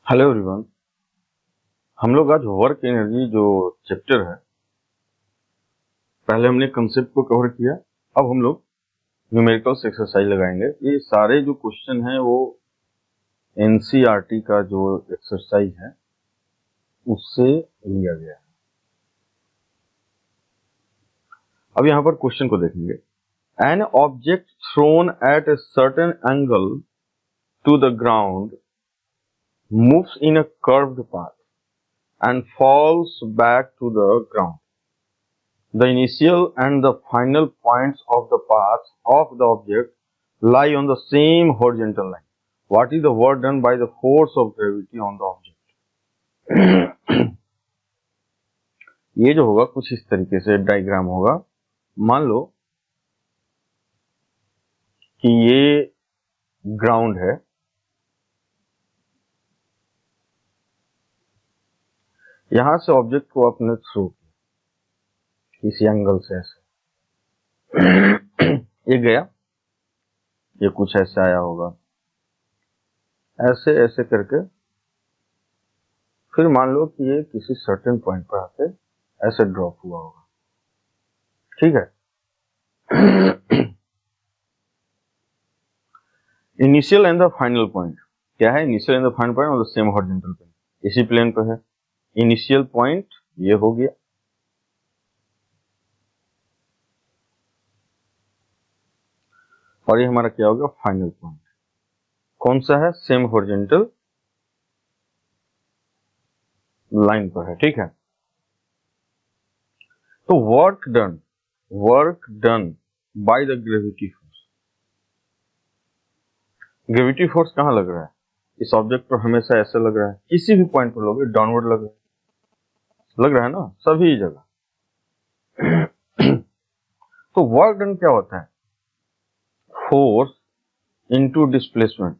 Hello everyone. हम लोग आज वर्क एनर्जी जो चैप्टर है, पहले हमने कंसेप्ट को कवर किया। अब हम लोग न्यूमेरिकल्स एक्सरसाइज लगाएंगे। ये सारे जो क्वेश्चन हैं वो एनसीईआरटी का जो एक्सरसाइज है उससे लिया गया है। अब यहाँ पर क्वेश्चन को देखेंगे। An object thrown at a certain angle to the ground moves in a curved path and falls back to the ground. The initial and the final points of the path of the object lie on the same horizontal line. What is the work done by the force of gravity on the object? ये जो होगा कुछ इस तरीके से diagram होगा। मान लो कि ये ग्राउंड है, यहां से ऑब्जेक्ट को आपने थ्रो किया किसी एंगल से, ऐसे ये गया, ये कुछ ऐसे आया होगा, ऐसे ऐसे करके फिर मान लो कि ये किसी सर्टेन पॉइंट पर आके ऐसे ड्रॉप हुआ होगा। ठीक है। Initial and the final point क्या है? Initial and the final point on the same horizontal plane, इसी प्लेन पर है। इनिशियल पॉइंट ये हो गया, और ये हमारा क्या होगा? Final point. कौन सा है? सेम हॉरिजॉन्टल लाइन पर है। ठीक है। तो work done by the gravity force. Gravity force कहां लग रहा है? इस ऑब्जेक्ट पर हमेशा ऐसे लग रहा है, किसी भी पॉइंट पर लोगे डाउनवर्ड लग रहा है ना, सभी जगह। तो वर्क डन क्या होता है? Force into displacement.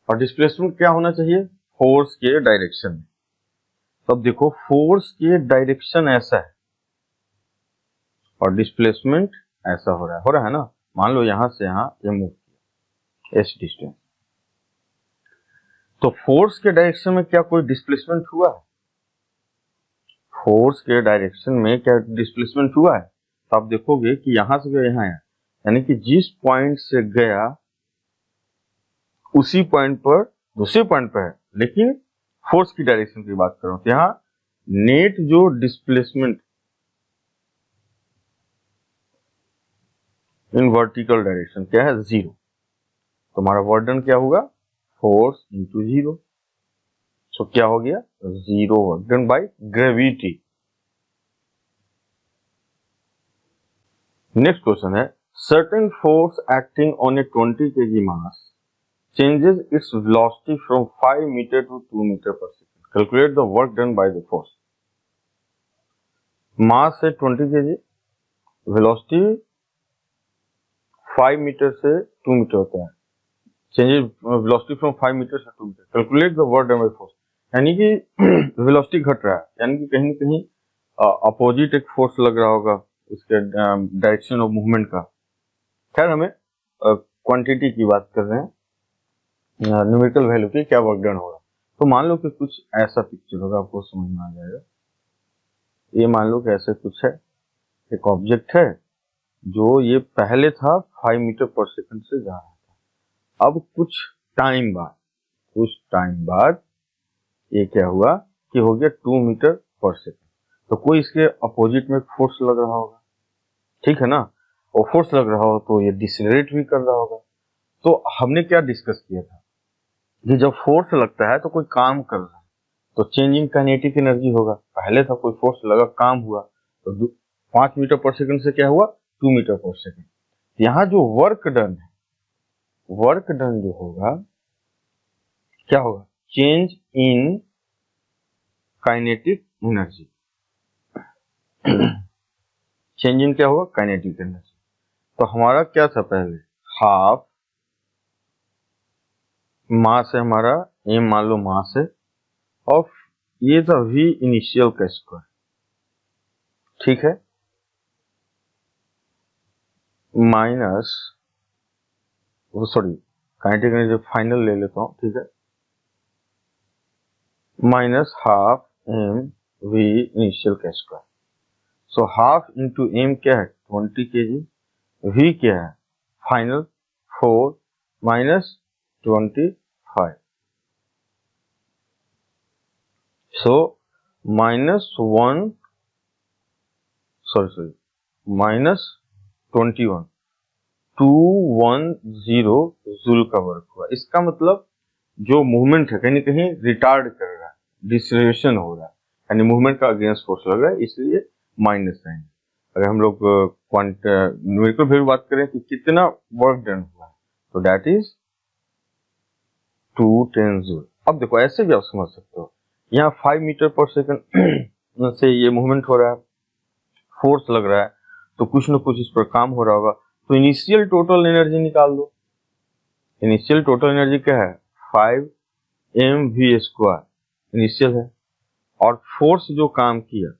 और डिस्प्लेसमेंट क्या होना चाहिए? फोर्स के डायरेक्शन में। तो अब देखो, फोर्स के डायरेक्शन ऐसा है और डिस्प्लेसमेंट ऐसा हो रहा है ना। मान लो यहां से यहां ये मूव किया एस डिस्टेंस, तो फोर्स के डायरेक्शन में क्या कोई डिस्प्लेसमेंट हुआ है? फोर्स के डायरेक्शन में क्या डिस्प्लेसमेंट हुआ है? तो आप देखोगे कि यहां से गया यहां आया, यानी कि जिस पॉइंट से गया उसी पॉइंट पर दूसरे पॉइंट पर है। लेकिन फोर्स की डायरेक्शन की बात करूं तो यहां नेट जो डिस्प्लेसमेंट इन वर्टिकल डायरेक्शन क्या है? जीरो। तो हमारा वर्क डन क्या होगा? Force into zero. सो क्या हो गया? Zero work done by gravity. Next question है, certain force acting on a 20 kg mass changes its velocity from 5 meter to 2 meter per second. Calculate the work done by the force. मास है 20 kg, velocity 5 metre से 2 metre होता है। Changes velocity from 5 metre से 2 metre. Calculate the work done by force. यानी कि velocity घट रहा है, यानी कि कहीं न कहीं अपोजिट एक फोर्स लग रहा होगा उसके डायरेक्शन ऑफ मूवमेंट का। खैर, हमें क्वांटिटी की बात कर रहे हैं, न्यूमेरिकल वैल्यू की क्या वर्क डन होगा। तो मान लो कि कुछ ऐसा पिक्चर होगा, आपको समझ में आ जाएगा। ये मान लो कि ऐसे कुछ है, एक ऑब्जेक्ट है जो ये पहले था 5 मीटर पर सेकंड से जा रहा था। अब कुछ टाइम बाद ये क्या हुआ कि हो गया 2 मीटर पर सेकंड। तो कोई इसके अपोजिट में फोर्स लग रहा होगा, ठीक है ना। और फोर्स लग रहा हो तो ये डिसलरेट भी कर रहा होगा। तो हमने क्या डिस्कस किया था कि जब फोर्स लगता है तो कोई काम कर रहा है तो चेंज इन काइनेटिक एनर्जी होगा। पहले था कोई फोर्स लगा, काम हुआ, तो 5 मीटर पर सेकंड से क्या हुआ? 2 मीटर पर सेकंड। यहाँ जो वर्क डन जो होगा क्या होगा? Change in kinetic energy. Change in क्या होगा? Kinetic energy. तो हमारा क्या था पहले? हाफ मास है हमारा, एम मान लो मास है, और ये था v इनिशियल का स्क्वायर। ठीक है, minus, sorry kinetic energy final ले लेता हूं। ठीक है, minus half M V initial का square. So half into M क्या है 20 kg, वी क्या है final 4 minus 25, so -1 sorry -21 210 joule का वर्क हुआ। इसका मतलब जो मूवमेंट है कहीं ना कहीं रिटार्ड कर रहा है, डिसलेशन हो रहा है, यानी मूवमेंट का अगेंस्ट फोर्स लग रहा है, इसलिए माइनस साइन। अगर हम लोग न्यूमेरिकल वैल्यू बात करें कि कितना वर्क डन हुआ है तो दैट इज 210 जूल। अब देखो ऐसे भी आप समझ सकते हो, यहाँ 5 मीटर पर सेकंड से ये मूवमेंट हो रहा है, फोर्स लग रहा है, तो कुछ न कुछ इस पर काम हो रहा होगा। तो इनिशियल टोटल एनर्जी निकाल दो। इनिशियल टोटल एनर्जी क्या है 5 mv² इनिशियल है, और फोर्स जो काम किया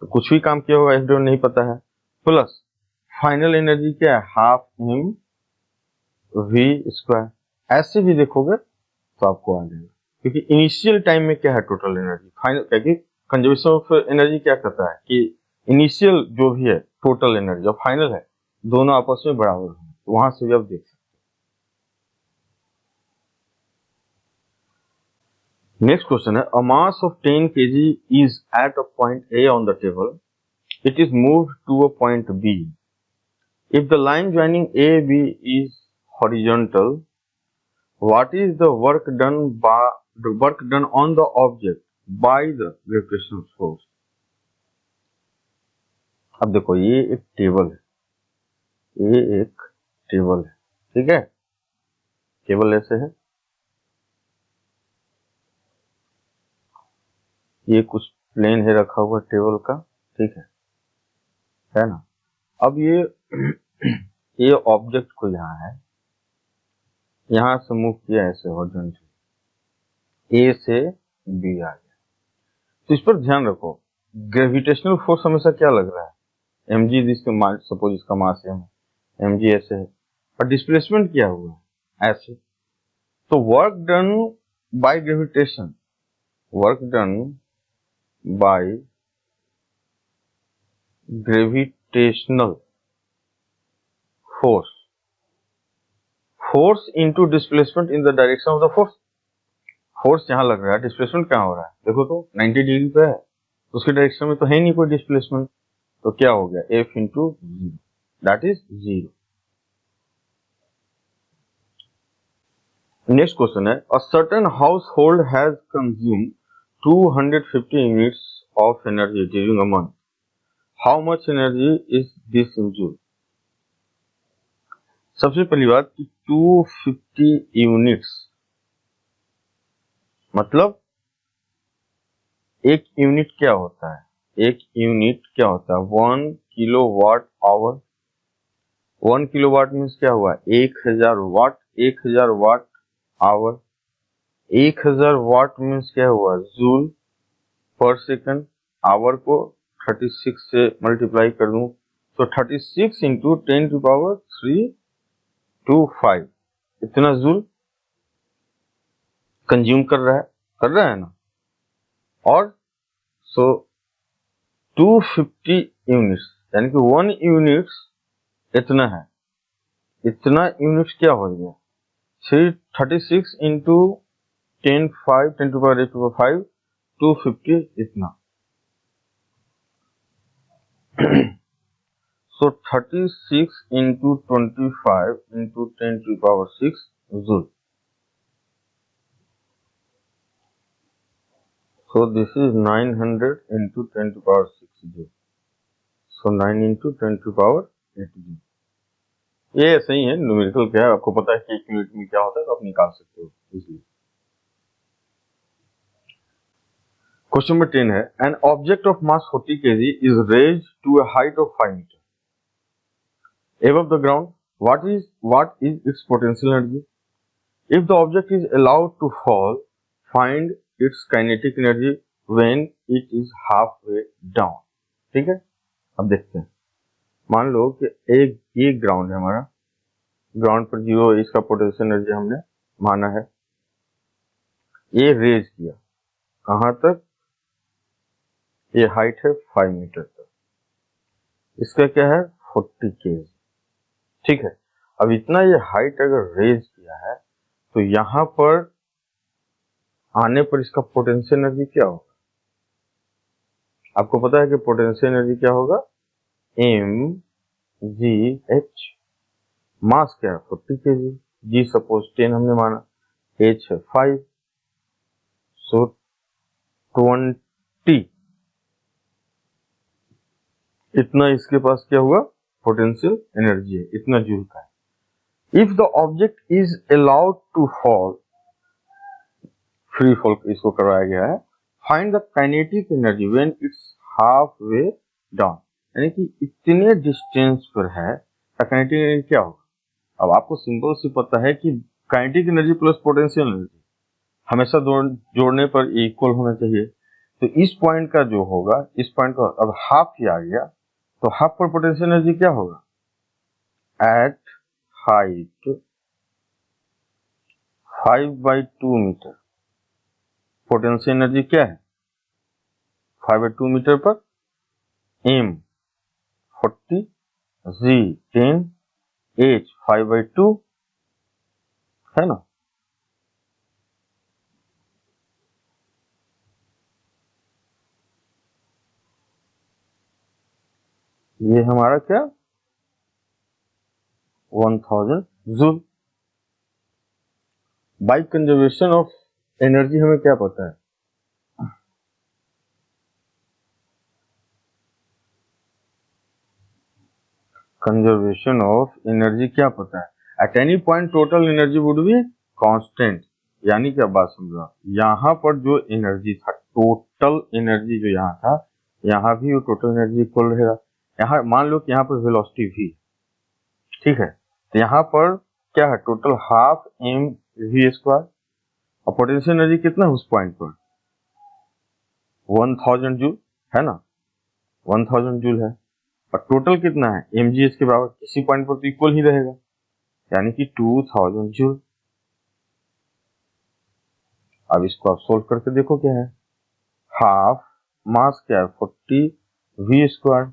तो कुछ भी काम किया होगा एफ नहीं पता है, प्लस फाइनल एनर्जी क्या है हाफ mv²। ऐसे भी देखोगे तो आपको आ जाएगा, क्योंकि इनिशियल टाइम में क्या है टोटल एनर्जी, फाइनल क्योंकि कंजर्वेशन ऑफ एनर्जी क्या कहता है कि इनिशियल जो भी है टोटल एनर्जी और फाइनल है दोनों आपस में बराबर है, तो वहां से भी आप देख सकते हैं। नेक्स्ट क्वेश्चन है, a mass of 10 kg is at a point A on the table, it is moved to a point B. If the line joining A B is horizontal, what is the work done on the object by the gravitational force? अब देखो ये एक table है, ये एक table है, ठीक है, टेबल ऐसे है, ये कुछ प्लेन है रखा हुआ टेबल का, ठीक है ना। अब ये ऑब्जेक्ट को यहाँ है, यहाँ से मूव किया ऐसे हॉरिजॉन्टली, ए से बी आ गया। तो इस पर ध्यान रखो, ग्रेविटेशनल फोर्स हमेशा क्या लग रहा है mg, जिसके मास सपोज इसका मास m है, mg ऐसे है, और डिस्प्लेसमेंट क्या हुआ है ऐसे। तो work done bye gravitation, work done by gravitational force, force into displacement in the direction of the force. Force यहाँ लग रहा है, डिस्प्लेसमेंट कहाँ हो रहा है देखो तो 90 डिग्री पे है, तो उसके डायरेक्शन में तो है नहीं कोई डिस्प्लेसमेंट, तो क्या हो गया F into 0, that is 0। Next question है, a certain house hold has consume 250 units of energy during a month, how much energy is this in joule. सबसे पहली बात कि 250 यूनिट्स मतलब एक यूनिट क्या होता है, एक यूनिट क्या होता है 1 किलोवाट आवर। 1 किलोवाट मीन्स क्या हुआ 1000 वाट, 1000 वाट आवर, 1000 वाट मीन्स क्या हुआ जूल पर सेकंड। आवर को 36 से मल्टीप्लाई कर दूं तो 36 इंटू 10⁵ इतना जूल कंज्यूम कर रहा है ना। और सो 250 यूनिट्स यानी कि 1 यूनिट्स इतना है, इतना यूनिट्स क्या हो गया 36 इंटू 10⁵ 250 इतना। So 36 into 25 into 10⁶ joule. So this is 900 into 10⁶ joule. So 9 into 10⁸ joule. ये ऐसे ही है, न्यूमेरिकल क्या है आपको पता है कि 1 यूनिट में क्या होता है तो आप निकाल सकते हो इसलिए। क्वेश्चन नंबर 10 है, an object of mass 40 kg is raised to a height of 5 metre above the ground. What is its potential energy? If the object is allowed to fall, find its kinetic energy when it is halfway down. ठीक है, अब देखते हैं। मान लो कि ये ground है हमारा, ग्राउंड पर 0 इसका पोटेंशियल एनर्जी हमने माना है, ये रेज किया कहां तक? ये हाइट है 5 मीटर तक, इसका क्या है 40 kg। ठीक है, अब इतना ये हाइट अगर रेज किया है तो यहां पर आने पर इसका पोटेंशियल एनर्जी क्या होगा? आपको पता है कि पोटेंशियल एनर्जी क्या होगा? mgh। मास क्या है 40 kg, g सपोज 10 हमने माना, h है 5, सो 20, इतना इसके पास क्या हुआ पोटेंशियल एनर्जी है, इतना जूल का है। If the object is allowed to fall, free fall इसको करवाया गया है, find the kinetic energy when it's half way down, यानी कि इतने डिस्टेंस पर है तो काइनेटिक एनर्जी क्या होगा? अब आपको सिंपल से पता है कि kinetic energy plus potential energy हमेशा जोड़ने पर इक्वल होना चाहिए। तो इस पॉइंट का जो होगा, इस पॉइंट का अब हाफ ही आ गया, तो हाफ पर पोटेंशियल एनर्जी क्या होगा? At height 5/2 metre potential energy क्या है? 5/2 मीटर पर m 40, g 10, h 5/2 है ना। ये हमारा क्या 1000 joule. By conservation of energy हमें क्या पता है? कंजर्वेशन ऑफ एनर्जी क्या पता है? At any point total energy would be constant, यानी क्या बात समझो, यहाँ पर जो एनर्जी था, टोटल एनर्जी जो यहाँ था, यहाँ भी वो टोटल एनर्जी इक्वल रहेगा। यहाँ मान लो कि यहाँ पर वेलोसिटी भी, ठीक है, तो यहाँ पर क्या है total half m v square, और पोटेंशियल एनर्जी कितना है उस पॉइंट पर 1000 जूल है ना, 1000 जूल है, और टोटल कितना है mgh के बराबर, किसी पॉइंट पर तो इक्वल ही रहेगा, यानी कि 2000 जूल। अब इसको आप सोल्व करके देखो क्या है, हाफ मास क्या है 40 v square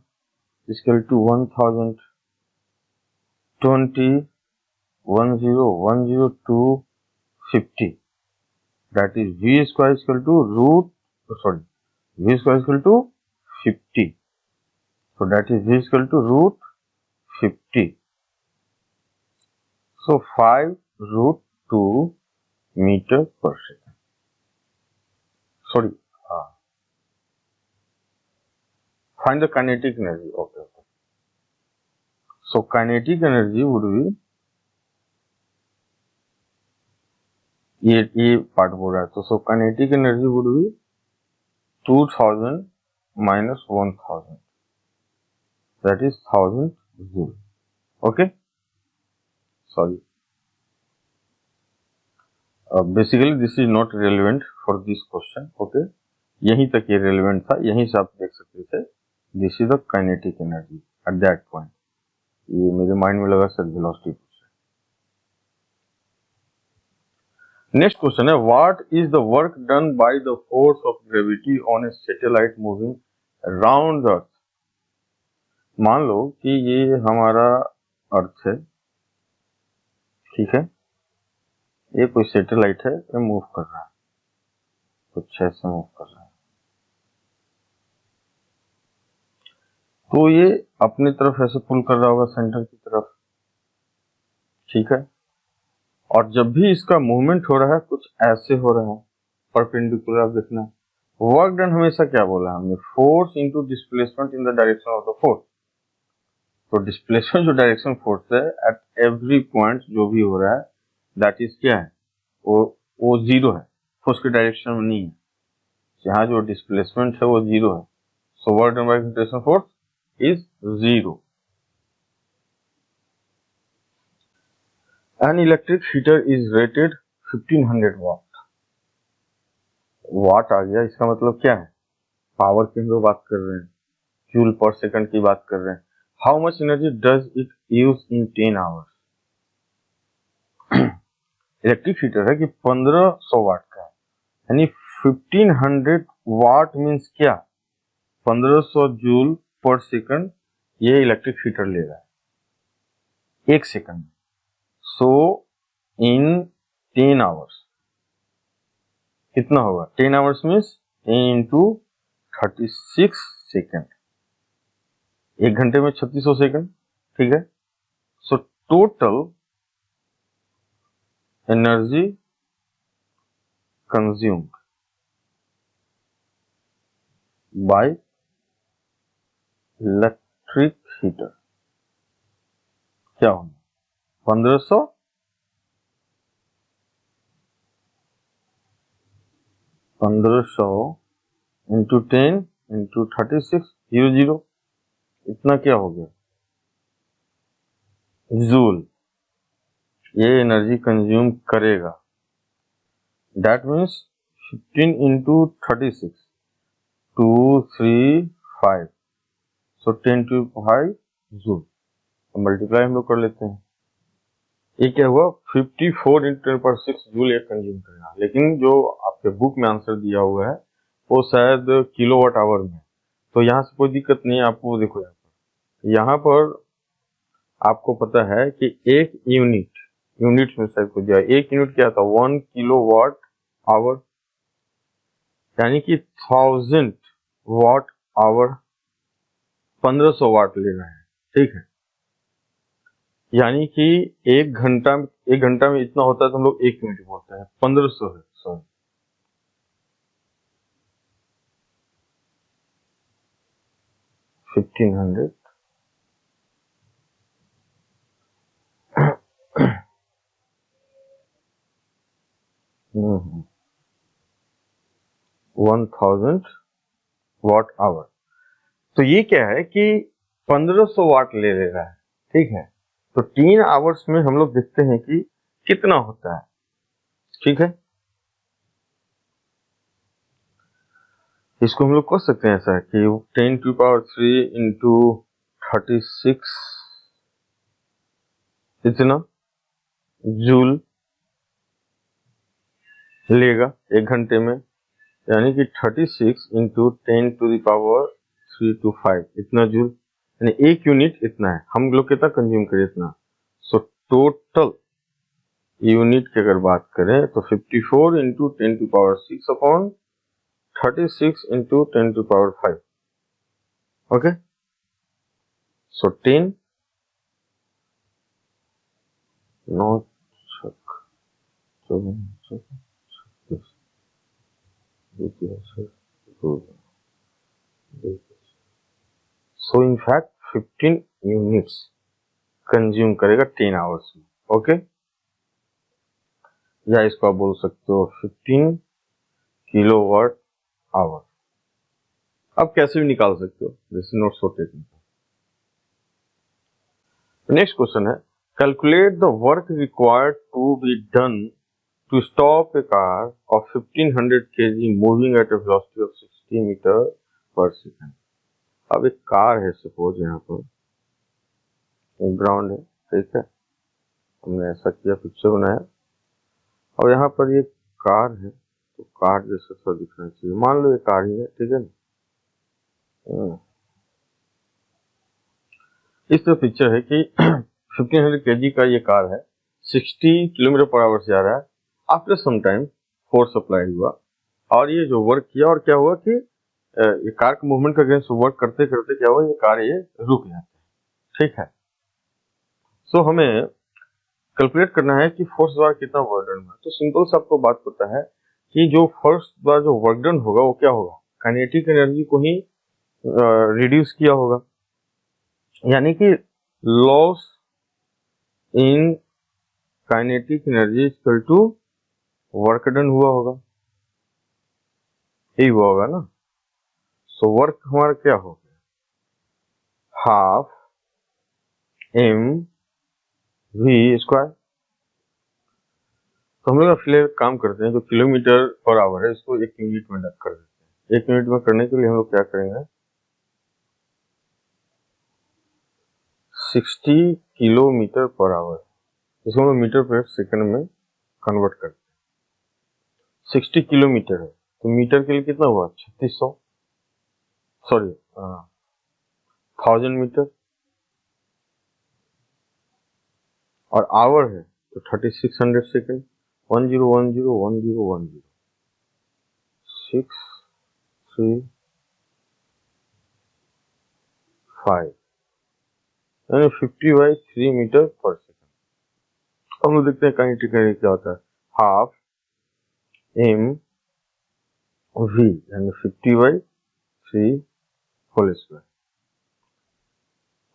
equal to 1000 20 10 to 50, that is v square is equal to v square is equal to 50, so that is v is equal to root 50, so 5√2 meter per second, sorry, find the kinetic energy, okay, so kinetic energy would be, ये part बोल रहा है, तो so kinetic energy would be 2000 minus 1000, that is 1000 joule, okay, sorry, basically this is not relevant for this question, okay, यहीं तक ये relevant था, यहीं से आप देख सकते थे, this is the kinetic energy at that point, ये मेरे माइंड में लगा सर वेलोसिटी। नेक्स्ट क्वेश्चन है, what is the work done by the force of gravity on A satellite moving around the earth. मान लो कि ये हमारा अर्थ है, ठीक है, ये कोई सैटेलाइट है, ये मूव कर रहा है, कुछ ऐसे मूव कर रहा है, तो ये अपनी तरफ ऐसे पुल कर रहा होगा सेंटर की तरफ, ठीक है, और जब भी इसका मूवमेंट हो रहा है कुछ ऐसे हो रहा है परपेंडिकुलर, आप देखना वर्क डन हमेशा क्या बोला हमने, force into displacement in the direction of the force, तो डिस्प्लेसमेंट जो डायरेक्शन फोर्स है एट एवरी पॉइंट जो भी हो रहा है दैट इज क्या है, वो जीरो है, फोर्स की डायरेक्शन में नहीं है, यहाँ जो डिस्प्लेसमेंट है वो जीरो है, so work done by gravitational force is zero. An electric heater is rated 1500 watt, वाट आ गया, इसका मतलब क्या है, पावर की हम लोग बात कर रहे हैं, जूल पर सेकंड की बात कर रहे हैं। How much energy does it use in 10 hours, electric heater है कि 1500 वाट का है, यानी 1500 वाट मीन्स क्या, 1500 जूल पर सेकंड ये इलेक्ट्रिक हीटर ले रहा है एक सेकंड। सो इन 10 आवर्स कितना होगा, 10 आवर्स मीन्स 10 इंटू 36 सेकेंड, एक घंटे में 3600 सेकंड, ठीक है। So total energy consumed by electric heater क्या होगा, 1500 इंटू 10 इंटू 36 00, इतना क्या हो गया जूल, ये एनर्जी कंज्यूम करेगा। That means 15 into 36 235, so 10 to 5 joule, multiply हम लोग कर लेते हैं। ये क्या हुआ 54 इंटू 10 पर 6 जूल ये कंज्यूम करेगा, लेकिन जो आपके बुक में आंसर दिया हुआ है वो शायद किलोवाट आवर में, तो यहाँ से कोई दिक्कत नहीं है आपको। देखो यहाँ पर आपको पता है कि एक यूनिट में शायद को दिया, एक यूनिट क्या था 1 किलोवाट आवर, यानी कि 1000 वाट आवर 1500 वाट ले रहे हैं, ठीक है। यानी कि एक घंटा में इतना होता है तो हम लोग एक यूनिट बोलते हैं, 1500 है, सॉरी 1500 1000 वाट आवर। तो ये क्या है कि 1500 वाट ले रहा है, ठीक है। तो 3 आवर्स में हम लोग देखते हैं कि कितना होता है, ठीक है। इसको हम लोग कर सकते हैं ऐसा कि 10 टू पावर 3 इंटू 36 इतना जूल लेगा एक घंटे में, यानी कि 36 into 10 to the power 3 to 5 इतना जूल, यानी एक यूनिट इतना है, हम लोग कितना कंज्यूम करें इतना। सो टोटल यूनिट की अगर बात करें तो 54 into 10 to power 6 upon 36 into 10 to power 5, okay. So 10 9 so in fact 15 units consume करेगा 10 आवर्स में, ओके। या इसको आप बोल सकते हो 15 किलोवाट आवर, आप कैसे भी निकाल सकते हो, this is not so technical. Next question है calculate the work required to be done to stop a car of 1500 kg moving at a velocity of 60 meter per second. अब एक कार है, सपोज यहाँ पर ग्राउंड है, ठीक है, हमने ऐसा किया पिक्चर बनाया, और यहाँ पर ये कार है, तो कार जैसा सा दिखना चाहिए, मान लो ये कार ही है, ठीक है ना। इस तरह पिक्चर है कि 1500 kg का ये कार है, 60 किलोमीटर पर आवर से आ रहा है। After some time force apply हुआ और ये जो वर्क किया, और क्या हुआ कि ये कार के मूवमेंट का अगेंस्ट वर्क करते करते क्या हुआ, ये कार ये रुक जाती है, ठीक है। सो हमें कैलकुलेट करना है कि फोर्स द्वारा कितना वर्क डन हुआ। तो सिंपल से आपको बात पता है कि जो फोर्स द्वारा जो वर्क डन होगा वो क्या होगा, काइनेटिक एनर्जी को ही रिड्यूस किया होगा, यानी कि loss in kinetic energy equal to work done हुआ होगा, यही हुआ होगा ना। सो वर्क हमारा क्या हो गया, हाफ mv²। तो हम लोग फिलहाल काम करते हैं, जो किलोमीटर पर आवर है इसको एक यूनिट में कर देते हैं। एक यूनिट में करने के लिए हम लोग क्या करेंगे, 60 किलोमीटर पर आवर, इसको हम मीटर पर सेकंड में कन्वर्ट करते हैं। 60 किलोमीटर है, तो मीटर के लिए कितना हुआ 3600, सॉरी 1000 मीटर, और आवर है तो 3600 सेकेंड, 10101010 635 यानी 50/3 मीटर पर सेकेंड। हम लोग देखते हैं कहीं टिकट क्या होता है, हाफ एम वी यानी 50/3 होल स्क्वायर।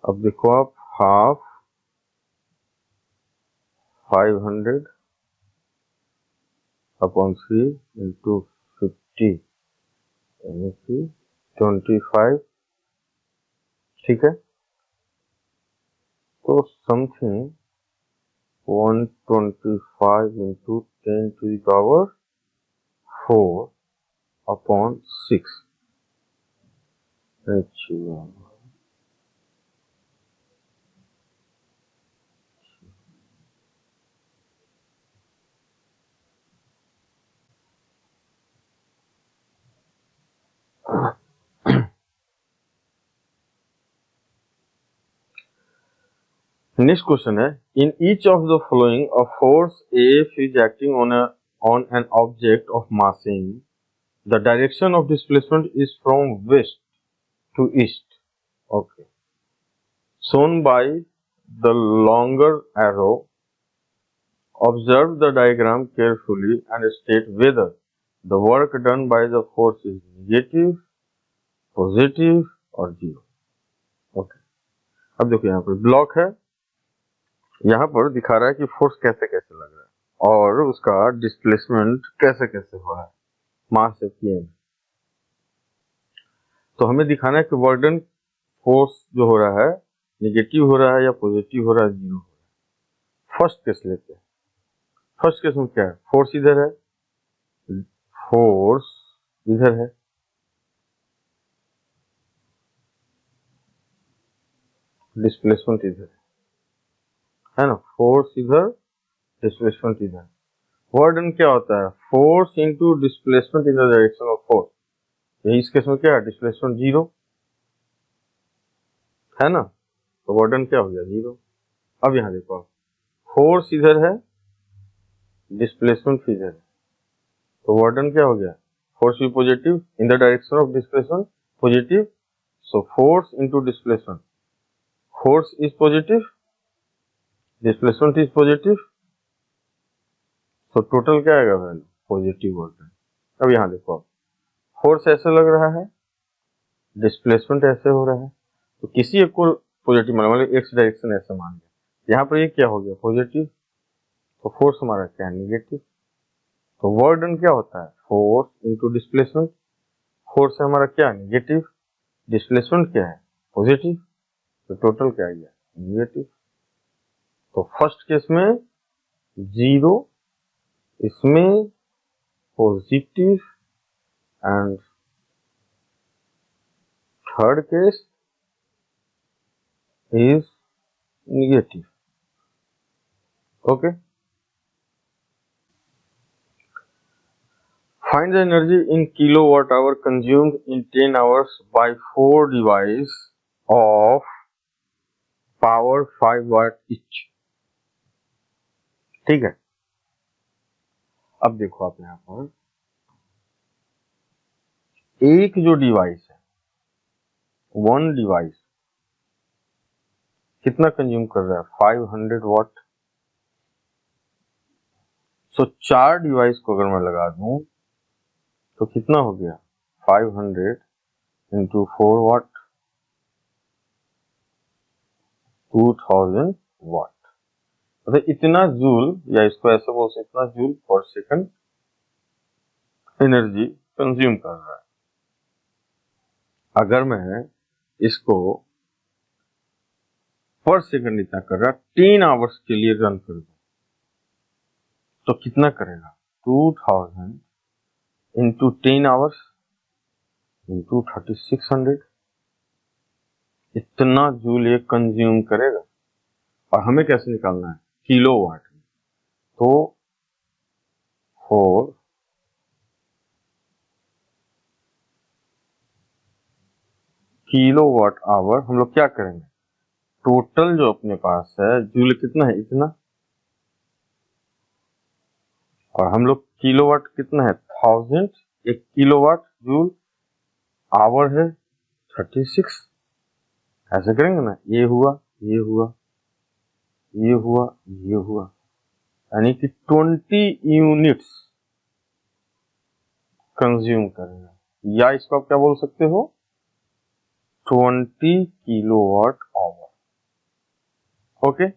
अब देखो आप, हाफ 500 अपॉन 3 इंटू 50 यानी कि 25, ठीक है। तो समथिंग 125 इंटू 10⁴ अपॉन 6। अच्छा, नेक्स्ट क्वेश्चन है, in each of the following a force F is acting on an object of mass m, the direction of displacement is from west to east, okay, shown by the longer arrow. Observe the diagram carefully and state whether the work done by the force is negative, positive or zero. Okay, अब देखो यहाँ पर block है, यहाँ पर दिखा रहा है कि फोर्स कैसे कैसे लग रहा है और उसका डिस्प्लेसमेंट कैसे कैसे हो रहा है मास से pm। तो हमें दिखाना है कि वर्क डन फोर्स जो हो रहा है निगेटिव हो रहा है या पॉजिटिव हो रहा है, जीरो हो रहा है। फर्स्ट केस लेते हैं। फर्स्ट केस में क्या है, फोर्स इधर है, फोर्स इधर है, डिस्प्लेसमेंट इधर है ना, फोर्स इधर, डिस्प्लेसमेंट इधर। वर्क डन क्या होता है, force into displacement in the direction of force. यही इस केस में क्या है, डिस्प्लेसमेंट जीरो है ना, तो वर्क डन क्या हो गया, जीरो। अब यहाँ देखो आप, फोर्स इधर है, डिस्प्लेसमेंट इधर है, तो वर्क डन क्या हो गया, फोर्स भी positive in the direction of displacement, positive, so force into displacement, force is positive, displacement is positive, तो टोटल क्या आएगा वैल्यू, पॉजिटिव वर्क डन। अब यहाँ देखो आप, फोर्स ऐसे लग रहा है, डिस्प्लेसमेंट ऐसे हो रहा है, तो किसी एक को पॉजिटिव मान, मतलब एक्स डायरेक्शन ऐसे मान लिया, यहाँ पर ये क्या हो गया, पॉजिटिव, तो फोर्स हमारा क्या है, निगेटिव। तो वर्क डन क्या होता है, फोर्स इनटू डिस्प्लेसमेंट, फोर्स है हमारा क्या, निगेटिव, डिस्प्लेसमेंट क्या है, पॉजिटिव, तो टोटल क्या आ गया, निगेटिव। तो फर्स्ट केस में जीरो, इसमें positive, and third case is negative. Okay. Find the energy in kilowatt hour consumed in 10 hours by 4 device of power 5 watt each. ठीक है, अब देखो आप यहाँ पर एक जो डिवाइस है, वन डिवाइस कितना कंज्यूम कर रहा है, 500 वाट। सो 4 डिवाइस को अगर मैं लगा दूं तो कितना हो गया, 500 इंटू 4 वाट, 2000 वाट, मतलब इतना जूल, या इसको ऐसे बोल सकते, इतना जूल पर सेकंड एनर्जी कंज्यूम कर रहा है। अगर मैं इसको पर सेकंड इतना कर रहा 10 आवर्स के लिए रन कर दूं तो कितना करेगा, 2000 इंटू 10 आवर्स इंटू 3600, इतना जूल ये कंज्यूम करेगा। और हमें कैसे निकालना है, किलोवाट में, तो 4 किलोवाट आवर, हम लोग क्या करेंगे, टोटल जो अपने पास है जूल कितना है, इतना, और हम लोग किलोवाट कितना है 1000, एक किलोवाट जूल आवर है 36। ऐसे करेंगे ना, ये हुआ, ये हुआ, ये हुआ, ये हुआ, यानी कि 20 यूनिट्स कंज्यूम करेगा, या इसको आप क्या बोल सकते हो, 20 किलोवाट आवर। ओके